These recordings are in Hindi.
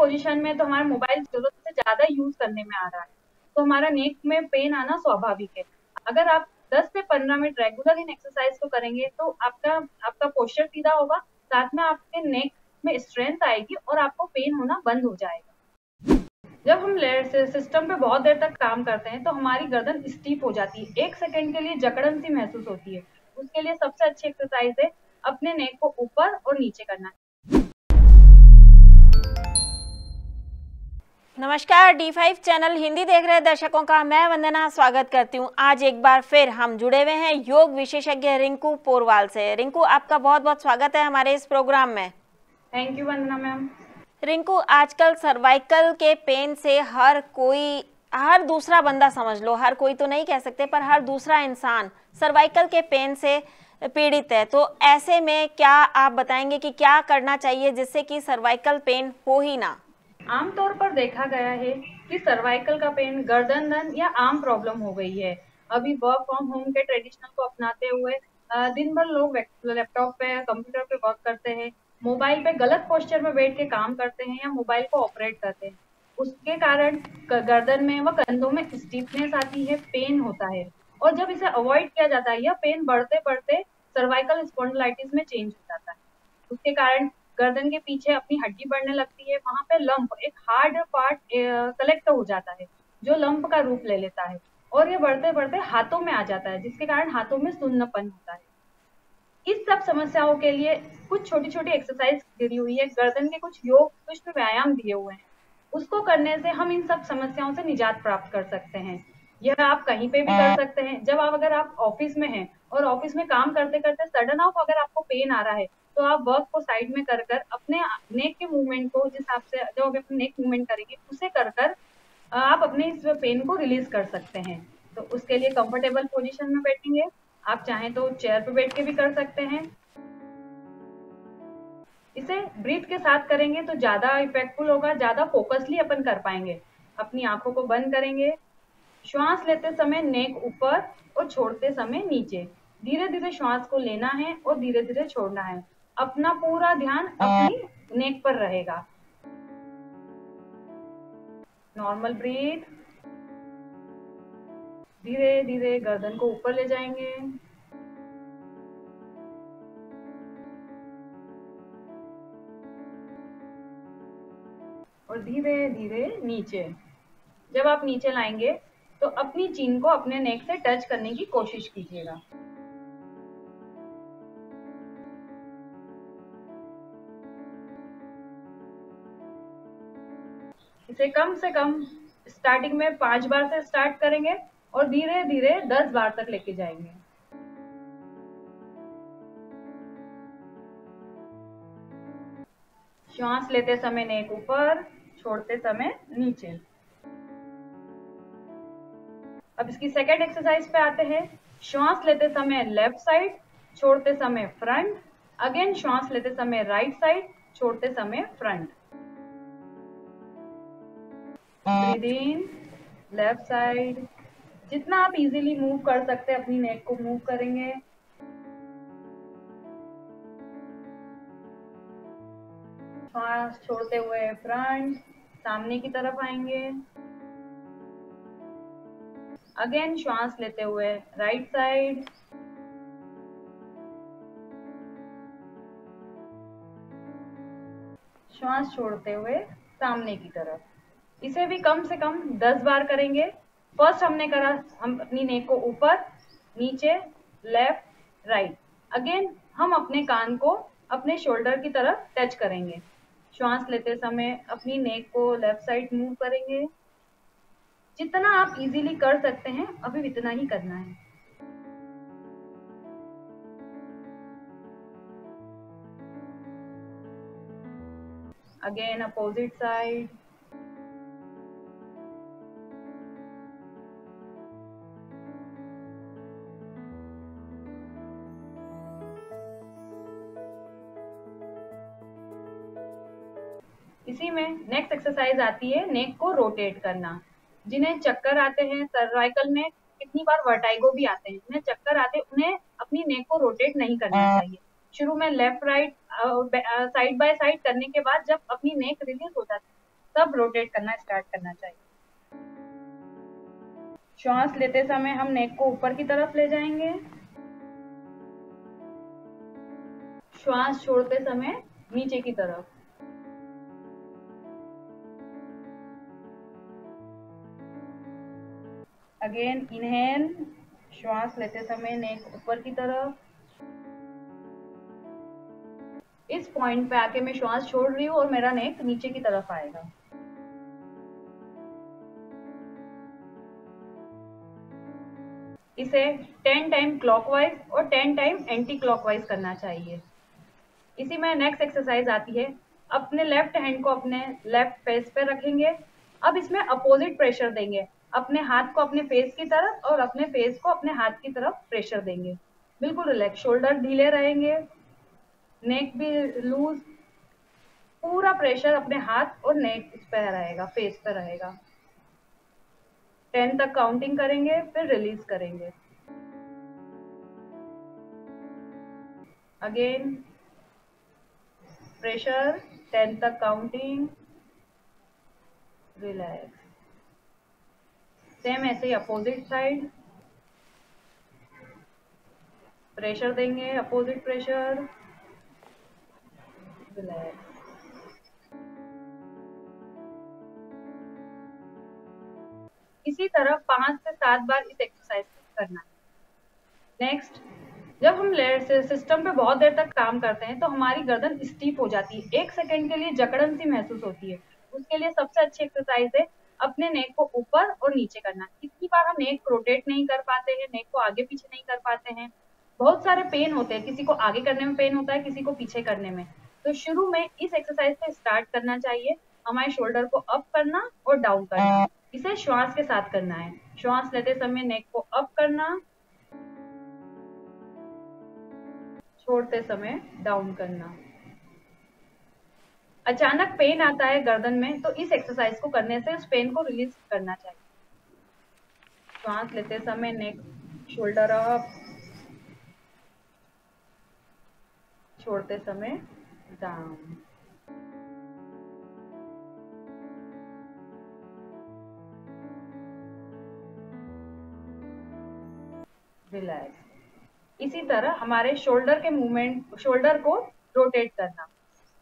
पोजीशन में तो हमारा मोबाइल जरूरत से ज्यादा यूज करने में आ रहा है, तो हमारा नेक में पेन आना स्वाभाविक है। अगर आप 10 से 15 मिनट रेगुलर इन एक्सरसाइज को करेंगे तो आपका आपका पोस्चर सीधा होगा, साथ में आपके नेक में स्ट्रेंथ आएगी और आपको पेन होना बंद हो जाएगा। जब हम सिस्टम पे बहुत देर तक काम करते हैं तो हमारी गर्दन स्टीप हो जाती है, 1 सेकंड के लिए जकड़न सी महसूस होती है। उसके लिए सबसे अच्छी एक्सरसाइज है अपने नेक को ऊपर और नीचे करना। नमस्कार, D5 चैनल हिंदी देख रहे दर्शकों का मैं वंदना स्वागत करती हूं। आज एक बार फिर हम जुड़े हुए हैं योग विशेषज्ञ रिंकू पोरवाल से। रिंकू, आपका बहुत बहुत स्वागत है हमारे इस प्रोग्राम में। Thank you Vandana ma'am. Rinku, आजकल सर्वाइकल के पेन से हर दूसरा बंदा, समझ लो हर कोई तो नहीं कह सकते, पर हर दूसरा इंसान सर्वाइकल के पेन से पीड़ित है। तो ऐसे में क्या आप बताएंगे कि क्या करना चाहिए जिससे कि सर्वाइकल पेन हो ही ना? आमतौर पर देखा गया है कि सर्वाइकल का पेन गर्दन या आम प्रॉब्लम हो गई है। अभी वर्क फ्रॉम होम के ट्रेडिशनल को अपनाते हुए दिन भर लोग लैपटॉप पे कंप्यूटर पे वर्क करते हैं, मोबाइल पे गलत पोस्चर में बैठ के काम करते हैं या मोबाइल को ऑपरेट करते हैं। उसके कारण गर्दन में व कंधों में स्टिफनेस आती है, पेन होता है, और जब इसे अवॉइड किया जाता है यह पेन बढ़ते बढ़ते सर्वाइकल स्पॉन्डिलाइटिस में चेंज हो जाता है। उसके कारण गर्दन के पीछे अपनी हड्डी बढ़ने लगती है, वहां पे लंप, एक हार्ड पार्ट कलेक्ट हो जाता है जो लंप का रूप ले लेता है, और ये बढ़ते बढ़ते हाथों में आ जाता है, जिसके कारण हाथों में सुन्नपन होता है। इस सब समस्याओं के लिए कुछ छोटी छोटी एक्सरसाइज दी हुई है, गर्दन के कुछ योग, कुछ व्यायाम दिए हुए हैं, उसको करने से हम इन सब समस्याओं से निजात प्राप्त कर सकते हैं। यह आप कहीं पे भी कर सकते हैं। जब अगर आप ऑफिस में हैं और ऑफिस में काम करते करते सडन ऑफ अगर आपको पेन आ रहा है, तो आप वर्क को साइड में कर कर अपने नेक के मूवमेंट को, जिस हिसाब से जब आप अपने नेक मूवमेंट करेंगे उसे कर कर आप अपने इस पेन को रिलीज कर सकते हैं। तो उसके लिए कंफर्टेबल पोजीशन में बैठेंगे, आप चाहें तो चेयर पे बैठ के भी कर सकते हैं। इसे ब्रीथ के साथ करेंगे तो ज्यादा इफेक्टफुल होगा, ज्यादा फोकसली अपन कर पाएंगे। अपनी आंखों को बंद करेंगे, श्वास लेते समय नेक ऊपर और छोड़ते समय नीचे, धीरे धीरे श्वास को लेना है और धीरे धीरे छोड़ना है। अपना पूरा ध्यान अपनी नेक पर रहेगा। नॉर्मल ब्रीथ, धीरे धीरे गर्दन को ऊपर ले जाएंगे और धीरे धीरे नीचे। जब आप नीचे लाएंगे तो अपनी चीन को अपने नेक से टच करने की कोशिश कीजिएगा। इसे कम से कम स्टार्टिंग में 5 बार से स्टार्ट करेंगे और धीरे धीरे 10 बार तक लेके जाएंगे। श्वास लेते समय नेक ऊपर, छोड़ते समय नीचे। अब इसकी सेकेंड एक्सरसाइज पे आते हैं। श्वास लेते समय लेफ्ट साइड, छोड़ते समय फ्रंट। अगेन श्वास लेते समय राइट साइड, छोड़ते समय फ्रंट। ब्रीथ इन, लेफ्ट साइड। जितना आप इजीली मूव कर सकते हैं अपनी नेक को मूव करेंगे। श्वास छोड़ते हुए फ्रंट, सामने की तरफ आएंगे। अगेन श्वास लेते हुए राइट साइड। श्वास छोड़ते हुए सामने की तरफ। इसे भी कम से कम 10 बार करेंगे। फर्स्ट हमने करा, हम अपनी नेक को ऊपर, नीचे, लेफ्ट, राइट। अगेन हम अपने कान को अपने शोल्डर की तरफ टच करेंगे। श्वास लेते समय अपनी नेक को लेफ्ट साइड मूव करेंगे। जितना आप इजीली कर सकते हैं अभी इतना ही करना है। Again opposite side. इसी में नेक्स्ट एक्सरसाइज आती है नेक को रोटेट करना। जिन्हें चक्कर आते हैं, सर्वाइकल में कितनी बार वर्टाइगो भी आते हैं, जिन्हें चक्कर आते हैं उन्हें अपनी नेक को रोटेट नहीं करना चाहिए। शुरू में left right side by side करने के बाद जब अपनी नेक रिलीज हो जाती है तब रोटेट करना स्टार्ट करना चाहिए। श्वास लेते समय हम नेक को ऊपर की तरफ ले जाएंगे, श्वास छोड़ते समय नीचे की तरफ। अगेन इनहेल, श्वास लेते समय नेक ऊपर की तरफ। इस पॉइंट पे आके मैं श्वास छोड़ रही हूँ और मेरा नेक नीचे की तरफ आएगा। इसे 10 टाइम क्लॉकवाइज और 10 टाइम एंटी क्लॉकवाइज करना चाहिए। इसी में नेक्स्ट एक्सरसाइज आती है, अपने लेफ्ट हैंड को अपने लेफ्ट फेस पे रखेंगे। अब इसमें अपोजिट प्रेशर देंगे, अपने हाथ को अपने फेस की तरफ और अपने फेस को अपने हाथ की तरफ प्रेशर देंगे। बिल्कुल रिलैक्स, शोल्डर ढीले रहेंगे, नेक भी लूज, पूरा प्रेशर अपने हाथ और नेक इस पे रहेगा, फेस पे रहेगा। 10 तक काउंटिंग करेंगे, फिर रिलीज करेंगे। अगेन प्रेशर, 10 तक काउंटिंग, रिलैक्स। सेम ऐसे ही अपोजिट साइड, प्रेशर देंगे, अपोजिट प्रेशर, रिलैक्स। इसी तरह 5 से 7 बार इस एक्सरसाइज को करना है। नेक्स्ट, जब हम सिस्टम पे बहुत देर तक काम करते हैं तो हमारी गर्दन स्टीफ हो जाती है, 1 सेकंड के लिए जकड़न सी महसूस होती है। उसके लिए सबसे अच्छी एक्सरसाइज है अपने नेक को ऊपर और नीचे करना। कितनी बार हम नेक रोटेट नहीं कर पाते हैं, नेक को आगे पीछे नहीं कर पाते हैं, बहुत सारे पेन होते हैं, किसी को आगे करने में पेन होता है, किसी को पीछे करने में। तो शुरू में इस एक्सरसाइज से स्टार्ट करना चाहिए, हमारे शोल्डर को अप करना और डाउन करना। इसे श्वास के साथ करना है। श्वास लेते समय नेक को अप करना, छोड़ते समय डाउन करना। अचानक पेन आता है गर्दन में तो इस एक्सरसाइज को करने से उस पेन को रिलीज करना चाहिए। श्वास लेते समय नेक, शोल्डर अप, छोड़ते समय डाउन। रिलैक्स। इसी तरह हमारे शोल्डर के मूवमेंट, शोल्डर को रोटेट करना,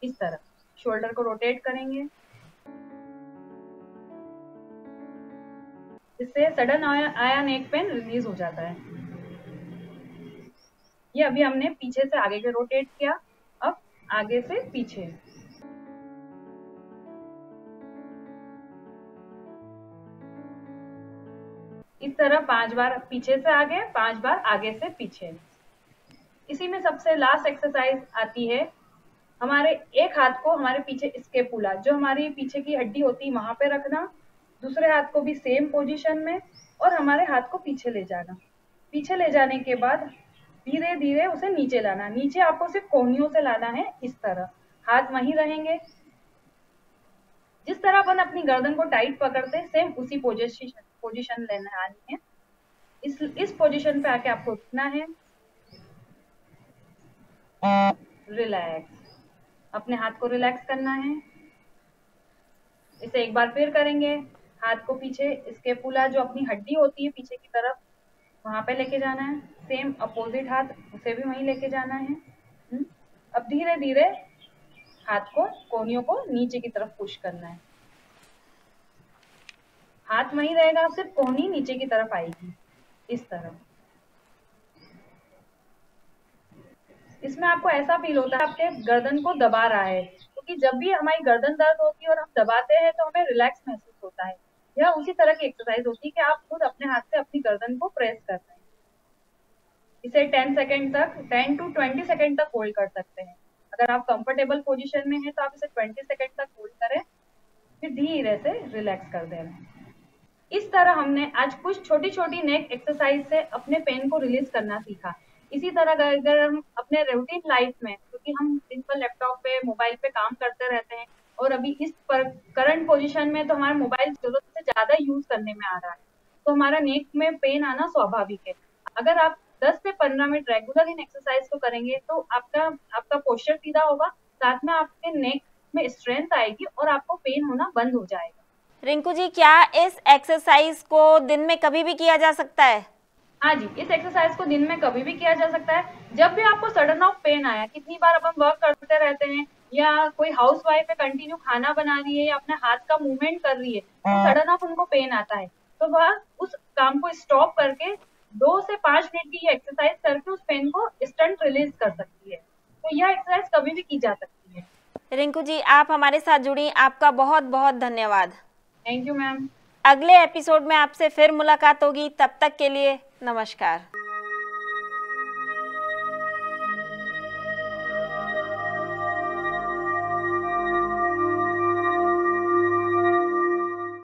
इस तरह शोल्डर को रोटेट करेंगे। इससे सडन आया नेक पेन रिलीज हो जाता है। ये अभी हमने पीछे से आगे के रोटेट किया, अब आगे से पीछे। इस तरह 5 बार पीछे से आगे, 5 बार आगे से पीछे। इसी में सबसे लास्ट एक्सरसाइज आती है, हमारे एक हाथ को हमारे पीछे स्केपुला, जो हमारी पीछे की हड्डी होती है, वहां पे रखना। दूसरे हाथ को भी सेम पोजीशन में और हमारे हाथ को पीछे ले जाना। पीछे ले जाने के बाद धीरे धीरे उसे नीचे लाना। नीचे आपको सिर्फ कोहनियों से लाना है, इस तरह हाथ वहीं रहेंगे। जिस तरह अपन अपनी गर्दन को टाइट पकड़ते हैं, सेम उसी पोजीशन लेना आनी है। इस पोजीशन पे आके आपको उठना है, रिलैक्स, अपने हाथ को रिलैक्स करना है। इसे एक बार फिर करेंगे, हाथ को पीछे, स्केपुला जो अपनी हड्डी होती है पीछे की तरफ, वहां पे लेके जाना है। सेम अपोजिट हाथ, उसे भी वहीं लेके जाना है। अब धीरे धीरे हाथ को, कोहनियों को नीचे की तरफ पुश करना है। हाथ वहीं रहेगा, सिर्फ कोहनी नीचे की तरफ आएगी, इस तरह। इसमें आपको ऐसा फील होता है आपके गर्दन को दबा रहा है, क्योंकि जब भी हमारी गर्दन दर्द होती है और हम दबाते हैं तो हमें रिलैक्स महसूस होता है। यह उसी तरह की एक्सरसाइज होती है कि आप खुद अपने हाथ से अपनी गर्दन को प्रेस कर रहे हैं। इसे 10 सेकेंड तक, 10 to 20 सेकेंड तक होल्ड कर सकते हैं। अगर आप कंफर्टेबल पोजीशन में हैं तो आप इसे 20 सेकेंड तक होल्ड करें, फिर धीरे से रिलैक्स कर दें। इस तरह हमने आज कुछ छोटी छोटी नेक एक्सरसाइज से अपने पेन को रिलीज करना सीखा। इसी तरह अगर हम अपने रूटीन लाइफ में, क्योंकि हम दिन भर लैपटॉप पे, मोबाइल पे काम करते रहते हैं और अभी इस करंट पोजीशन में तो हमारा मोबाइल जरूरत से ज्यादा यूज करने में आ रहा है, तो हमारा नेक में पेन आना स्वाभाविक है। अगर आप 10 से 15 मिनट रेगुलर इन एक्सरसाइज को करेंगे तो आपका पोस्चर सीधा होगा, साथ में आपके नेक में स्ट्रेंथ आएगी और आपको पेन होना बंद हो जाएगा। रिंकू जी, क्या इस एक्सरसाइज को दिन में कभी भी किया जा सकता है? हाँ जी, इस एक्सरसाइज को दिन में कभी भी किया जा सकता है। जब भी आपको सडन ऑफ पेन आया, कितनी बार अब हम वर्क करते रहते हैं या कोई हाउसवाइफ है कंटिन्यू खाना बना रही है या अपने हाथ का मूवमेंट कर रही है, तो सडन ऑफ उनको पेन आता है, तो वह उस काम को स्टॉप करके 2 से 5 मिनट की ये एक्सरसाइज करके उस पेन को इंस्टेंट रिलीज कर सकती है। तो यह एक्सरसाइज कभी भी की जा सकती है। रिंकू जी, आप हमारे साथ जुड़ी, आपका बहुत बहुत धन्यवाद। Thank you ma'am. अगले एपिसोड में आपसे फिर मुलाकात होगी, तब तक के लिए नमस्कार।